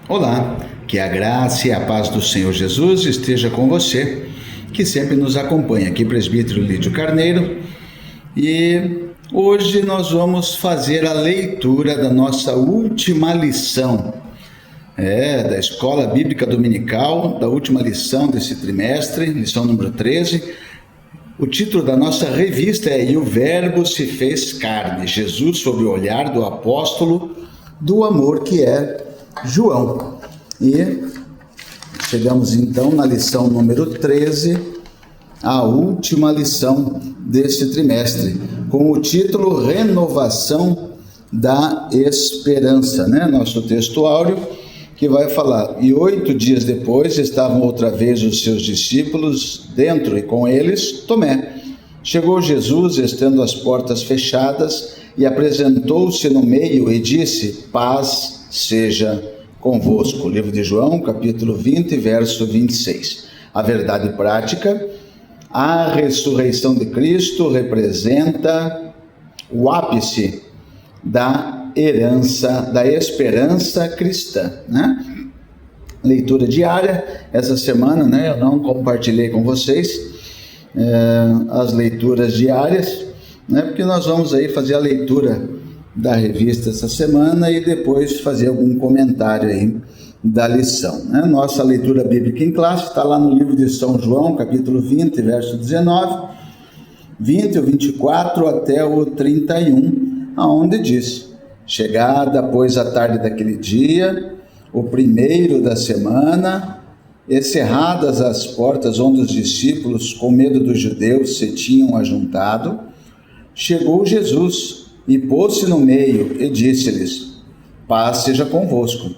Olá, que a graça e a paz do Senhor Jesus esteja com você, que sempre nos acompanha. Aqui, presbítero Lídio Carneiro, e hoje nós vamos fazer a leitura da nossa última lição, da Escola Bíblica Dominical, da última lição desse trimestre, lição número 13. O título da nossa revista é "E o Verbo se fez carne", Jesus sob o olhar do apóstolo do amor, que é João. E chegamos então na lição número 13, a última lição desse trimestre, com o título Renovação da Esperança, Nosso texto áureo, que vai falar: "E 8 dias depois estavam outra vez os seus discípulos dentro, e com eles Tomé. Chegou Jesus, estando as portas fechadas, e apresentou-se no meio e disse: Paz seja convosco." Livro de João, capítulo 20, verso 26. A verdade prática: a ressurreição de Cristo representa o ápice da herança, da esperança cristã, Leitura diária. Essa semana, eu não compartilhei com vocês as leituras diárias, porque nós vamos aí fazer a leitura da revista essa semana e depois fazer algum comentário aí da lição, Nossa leitura bíblica em classe está lá no livro de São João, capítulo 20, verso 19, 20, o 24 até o 31, aonde diz: "Chegada, pois, a tarde daquele dia, o primeiro da semana, e cerradas as portas onde os discípulos, com medo dos judeus, se tinham ajuntado, chegou Jesus e pôs-se no meio e disse-lhes: Paz seja convosco.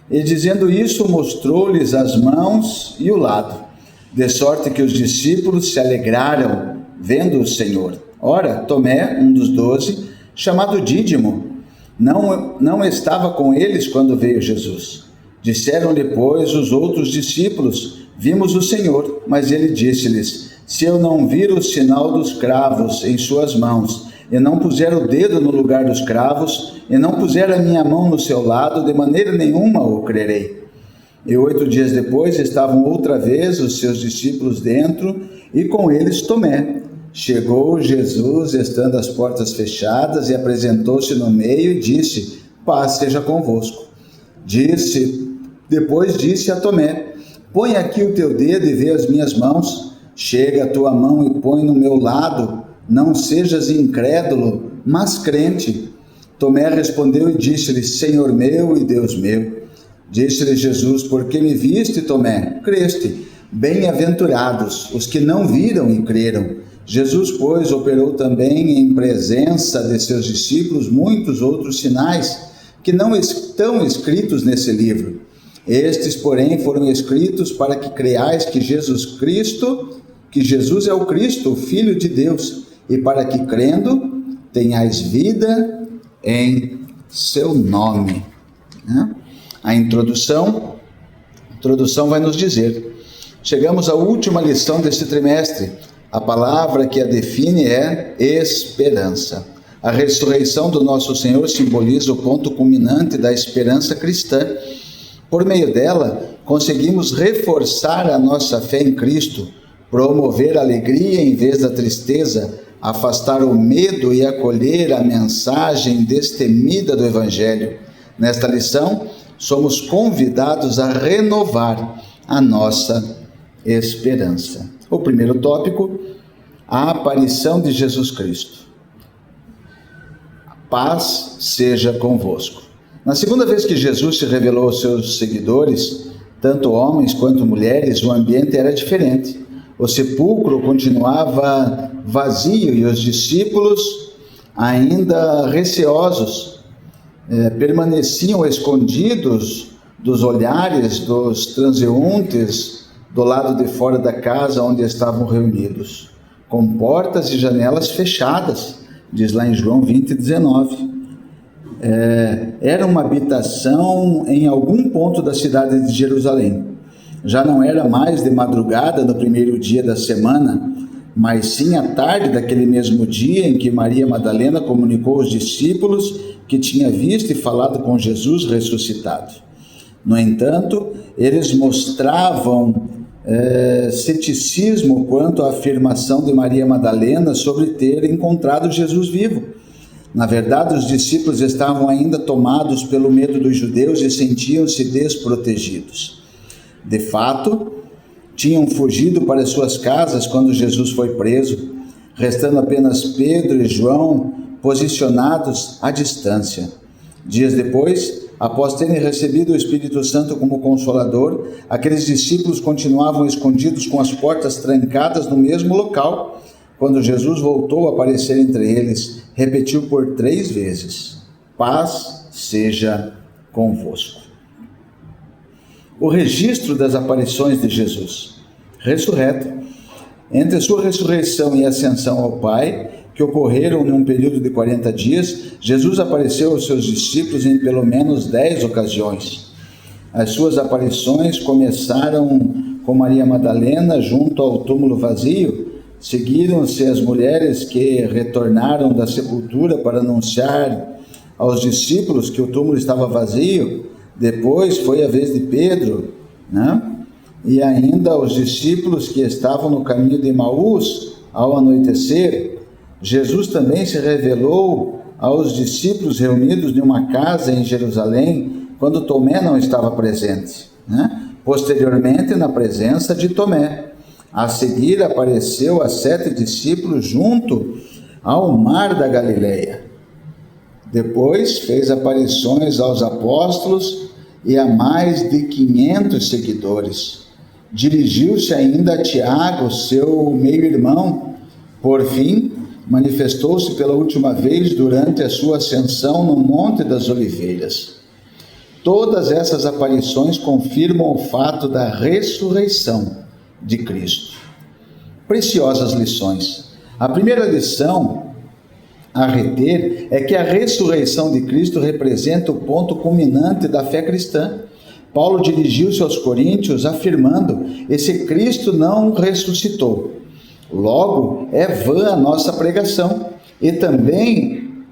E dizendo isso, mostrou-lhes as mãos e o lado, de sorte que os discípulos se alegraram vendo o Senhor. Ora, Tomé, um dos 12, chamado Dídimo, não estava com eles quando veio Jesus. Disseram-lhe, pois, os outros discípulos: Vimos o Senhor. Mas ele disse-lhes: Se eu não vir o sinal dos cravos em suas mãos, e não puser o dedo no lugar dos cravos, e não puser a minha mão no seu lado, de maneira nenhuma o crerei. E 8 dias depois estavam outra vez os seus discípulos dentro, e com eles Tomé. Chegou Jesus, estando as portas fechadas, e apresentou-se no meio e disse: Paz seja convosco. Depois disse a Tomé: Põe aqui o teu dedo e vê as minhas mãos. Chega a tua mão e põe no meu lado. Não sejas incrédulo, mas crente. Tomé respondeu e disse-lhe: Senhor meu e Deus meu. Disse-lhe Jesus: Por que me viste, Tomé? Creste. Bem-aventurados os que não viram e creram. Jesus, pois, operou também em presença de seus discípulos muitos outros sinais que não estão escritos nesse livro. Estes, porém, foram escritos para que creiais que Jesus é o Cristo, o Filho de Deus, e para que, crendo, tenhais vida em seu nome. A introdução vai nos dizer: chegamos à última lição deste trimestre. A palavra que a define é esperança. A ressurreição do nosso Senhor simboliza o ponto culminante da esperança cristã. Por meio dela, conseguimos reforçar a nossa fé em Cristo, promover a alegria em vez da tristeza, afastar o medo e acolher a mensagem destemida do Evangelho. Nesta lição, somos convidados a renovar a nossa esperança. O primeiro tópico: a aparição de Jesus Cristo. Paz seja convosco. Na segunda vez que Jesus se revelou aos seus seguidores, tanto homens quanto mulheres, o ambiente era diferente. O sepulcro continuava vazio e os discípulos, ainda receosos, permaneciam escondidos dos olhares dos transeuntes do lado de fora da casa onde estavam reunidos, com portas e janelas fechadas, diz lá em João 20, 19. Era uma habitação em algum ponto da cidade de Jerusalém. Já não era mais de madrugada no primeiro dia da semana, mas sim à tarde daquele mesmo dia em que Maria Madalena comunicou aos discípulos que tinha visto e falado com Jesus ressuscitado. No entanto, eles mostravam ceticismo quanto à afirmação de Maria Madalena sobre ter encontrado Jesus vivo. Na verdade, os discípulos estavam ainda tomados pelo medo dos judeus e sentiam-se desprotegidos. De fato, tinham fugido para suas casas quando Jesus foi preso, restando apenas Pedro e João posicionados à distância. Dias depois, após terem recebido o Espírito Santo como Consolador, aqueles discípulos continuavam escondidos com as portas trancadas no mesmo local. Quando Jesus voltou a aparecer entre eles, repetiu por 3 vezes: paz seja convosco. O registro das aparições de Jesus ressurreto. Entre sua ressurreição e ascensão ao Pai, que ocorreram num período de 40 dias, Jesus apareceu aos seus discípulos em pelo menos 10 ocasiões. As suas aparições começaram com Maria Madalena junto ao túmulo vazio. Seguiram-se as mulheres que retornaram da sepultura para anunciar aos discípulos que o túmulo estava vazio. Depois foi a vez de Pedro, e ainda os discípulos que estavam no caminho de Emaús ao anoitecer. Jesus também se revelou aos discípulos reunidos em uma casa em Jerusalém, quando Tomé não estava presente. Posteriormente, na presença de Tomé. A seguir, apareceu a 7 discípulos junto ao mar da Galileia. Depois, fez aparições aos apóstolos e a mais de 500 seguidores. Dirigiu-se ainda a Tiago, seu meio-irmão. Por fim, manifestou-se pela última vez durante a sua ascensão no Monte das Oliveiras. Todas essas aparições confirmam o fato da ressurreição de Cristo. Preciosas lições. A primeira lição a reter é que a ressurreição de Cristo representa o ponto culminante da fé cristã. Paulo dirigiu-se aos coríntios afirmando: esse Cristo não ressuscitou. Logo, é vã a nossa pregação e também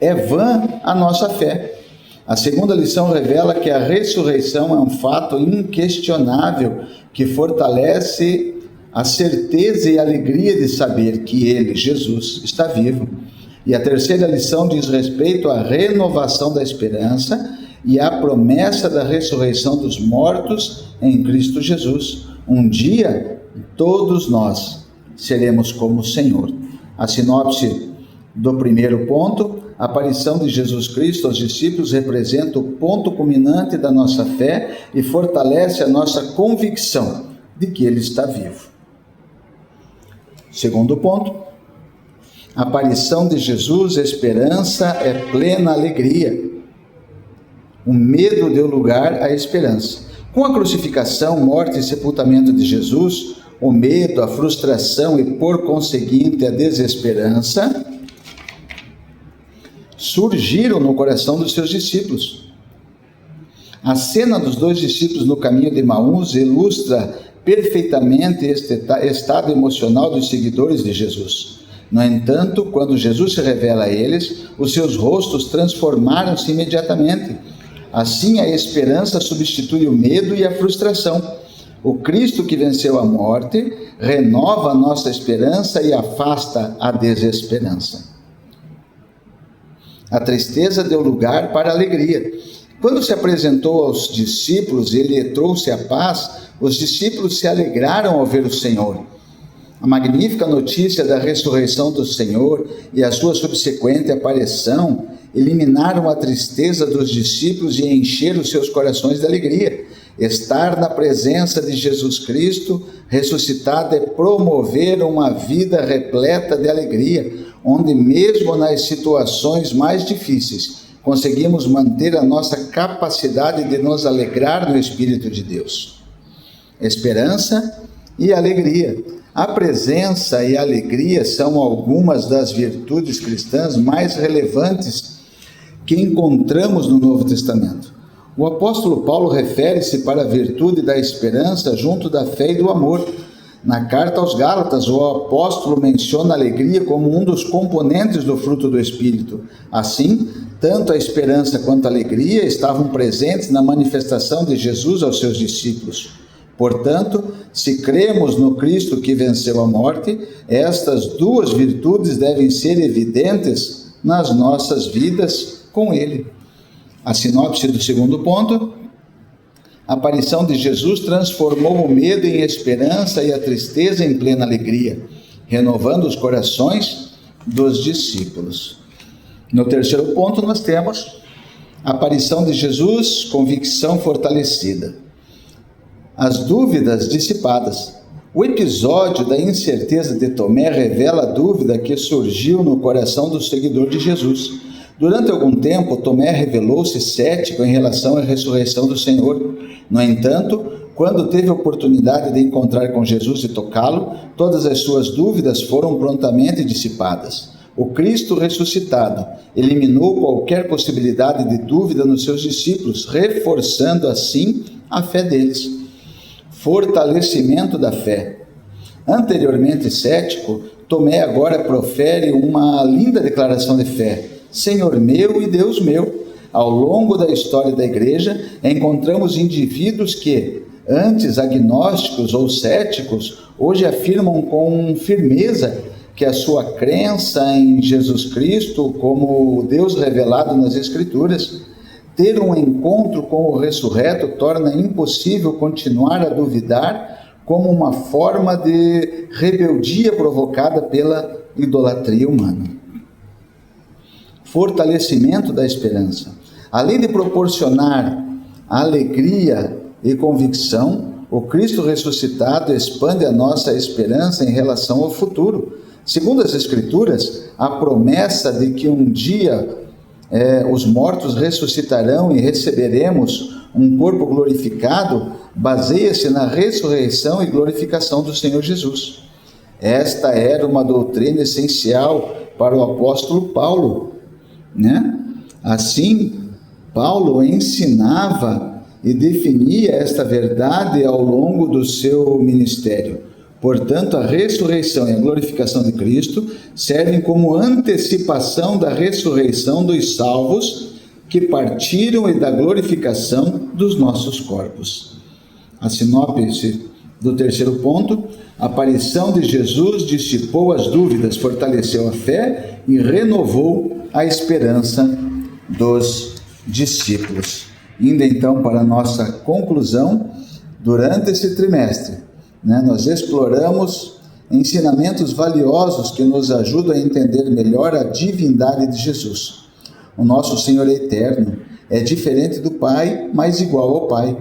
é vã a nossa fé. A segunda lição revela que a ressurreição é um fato inquestionável que fortalece a certeza e a alegria de saber que Ele, Jesus, está vivo. E a terceira lição diz respeito à renovação da esperança e à promessa da ressurreição dos mortos em Cristo Jesus. Um dia, todos nós seremos como o Senhor. A sinopse do primeiro ponto: a aparição de Jesus Cristo aos discípulos representa o ponto culminante da nossa fé e fortalece a nossa convicção de que Ele está vivo. Segundo ponto: a aparição de Jesus, a esperança é plena alegria. O medo deu lugar à esperança. Com a crucificação, morte e sepultamento de Jesus, o medo, a frustração e, por conseguinte, a desesperança surgiram no coração dos seus discípulos. A cena dos 2 discípulos no caminho de Emaús ilustra perfeitamente este estado emocional dos seguidores de Jesus. No entanto, quando Jesus se revela a eles, os seus rostos transformaram-se imediatamente. Assim, a esperança substitui o medo e a frustração. O Cristo que venceu a morte renova a nossa esperança e afasta a desesperança. A tristeza deu lugar para a alegria. Quando se apresentou aos discípulos, ele trouxe a paz, os discípulos se alegraram ao ver o Senhor. A magnífica notícia da ressurreição do Senhor e a sua subsequente aparição eliminaram a tristeza dos discípulos e encheram seus corações de alegria. Estar na presença de Jesus Cristo ressuscitado é promover uma vida repleta de alegria, onde mesmo nas situações mais difíceis, conseguimos manter a nossa capacidade de nos alegrar no Espírito de Deus. Esperança e alegria. A presença e a alegria são algumas das virtudes cristãs mais relevantes que encontramos no Novo Testamento. O apóstolo Paulo refere-se para a virtude da esperança junto da fé e do amor. Na carta aos Gálatas, o apóstolo menciona a alegria como um dos componentes do fruto do Espírito. Assim, tanto a esperança quanto a alegria estavam presentes na manifestação de Jesus aos seus discípulos. Portanto, se cremos no Cristo que venceu a morte, estas duas virtudes devem ser evidentes nas nossas vidas com Ele. A sinopse do segundo ponto: a aparição de Jesus transformou o medo em esperança e a tristeza em plena alegria, renovando os corações dos discípulos. No terceiro ponto, nós temos a aparição de Jesus, convicção fortalecida. As dúvidas dissipadas. O episódio da incerteza de Tomé revela a dúvida que surgiu no coração do seguidor de Jesus. Durante algum tempo, Tomé revelou-se cético em relação à ressurreição do Senhor. No entanto, quando teve a oportunidade de encontrar com Jesus e tocá-lo, todas as suas dúvidas foram prontamente dissipadas. O Cristo ressuscitado eliminou qualquer possibilidade de dúvida nos seus discípulos, reforçando assim a fé deles. Fortalecimento da fé. Anteriormente cético, Tomé agora profere uma linda declaração de fé: Senhor meu e Deus meu. Ao longo da história da igreja, encontramos indivíduos que, antes agnósticos ou céticos, hoje afirmam com firmeza que a sua crença em Jesus Cristo como Deus revelado nas Escrituras. Ter um encontro com o ressurreto torna impossível continuar a duvidar como uma forma de rebeldia provocada pela idolatria humana. Fortalecimento da esperança. Além de proporcionar alegria e convicção, o Cristo ressuscitado expande a nossa esperança em relação ao futuro. Segundo as Escrituras, a promessa de que um dia os mortos ressuscitarão e receberemos um corpo glorificado baseia-se na ressurreição e glorificação do Senhor Jesus. Esta era uma doutrina essencial para o apóstolo Paulo, né? Assim, Paulo ensinava e definia esta verdade ao longo do seu ministério. Portanto, a ressurreição e a glorificação de Cristo servem como antecipação da ressurreição dos salvos que partiram e da glorificação dos nossos corpos. A sinopse do terceiro ponto: a aparição de Jesus dissipou as dúvidas, fortaleceu a fé e renovou a esperança dos discípulos. Indo então para a nossa conclusão, durante esse trimestre, nós exploramos ensinamentos valiosos que nos ajudam a entender melhor a divindade de Jesus. O nosso Senhor é eterno, é diferente do Pai, mas igual ao Pai.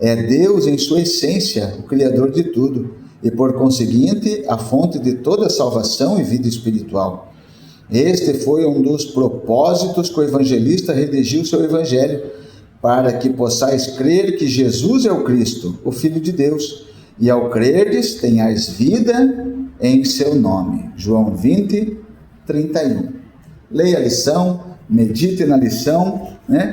É Deus em sua essência, o Criador de tudo, e por conseguinte, a fonte de toda salvação e vida espiritual. Este foi um dos propósitos que o evangelista redigiu seu evangelho, para que possais crer que Jesus é o Cristo, o Filho de Deus, e ao crerdes tenhais vida em seu nome. João 20, 31. Leia a lição, medite na lição,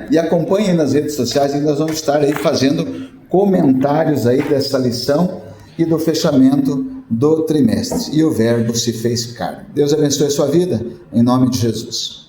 e acompanhe nas redes sociais, e nós vamos estar aí fazendo comentários aí dessa lição e do fechamento do trimestre. E o Verbo se fez carne. Deus abençoe a sua vida, em nome de Jesus.